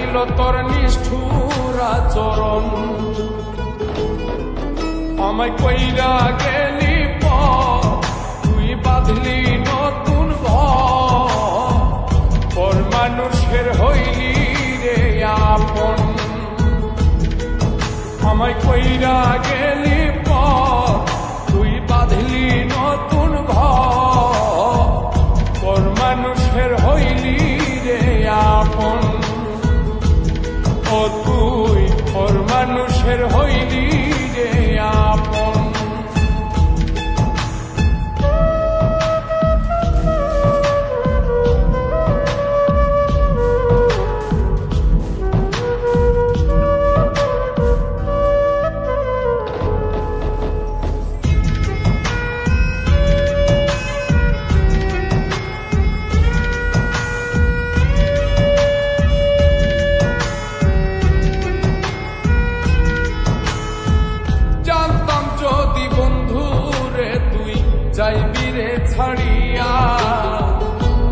দেখাইল তোর নিষ্ঠুর আচরণ। আমায় কইরা গেলি তুই বাঁধলি নতুন ঘর, মানুষের হইলি রে আপন। আমায় কইরা গেলি তুই বাঁধলি নতুন ঘর, মানুষের হইলি রে আপন। ও তুই মানুষের হইলি রে আপন। যাইবি রে ছাড়িয়া,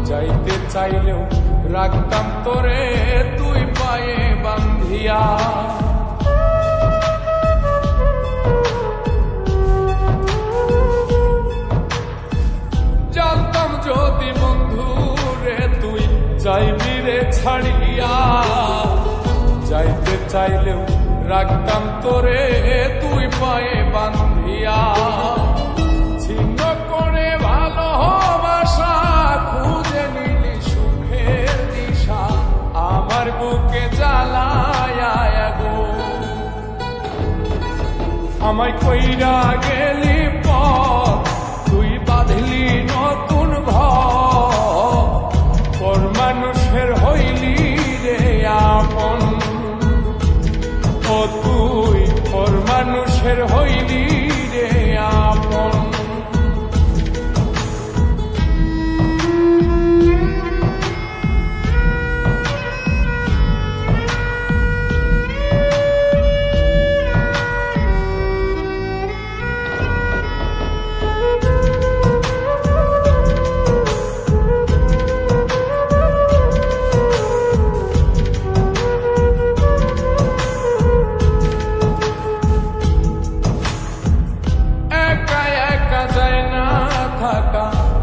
যাইতে চাইলেও রাখতাম তোরে তুই পায়ে বান্ধিয়া। জানতাম যদি বন্ধু রে তুই যাইবি রে ছাড়িয়া, যাইতে চাইলেও রাখতাম তোরে তুই পায়ে বান্ধিয়া। ছিন্ন করে ভালোবাসা খুঁজে নিলি সুখের দিশা, আমার বুকে জ্বালায় গো। আমায় কইরা গেলি তুই বাঁধলি নতুন ঘর, মানুষের হইলি রে আপন। ও তুই মানুষের হইলি রে আপন।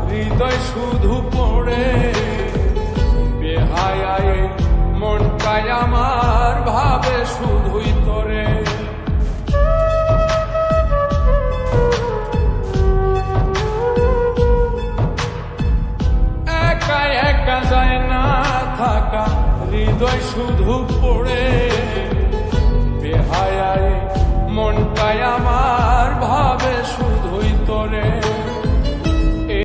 হৃদয় শুধু পড়ে বেহায়, মনটাই আমার ভাবে শুধুই তোরে। একা একা যায় না থাকা, হৃদয় শুধু পড়ে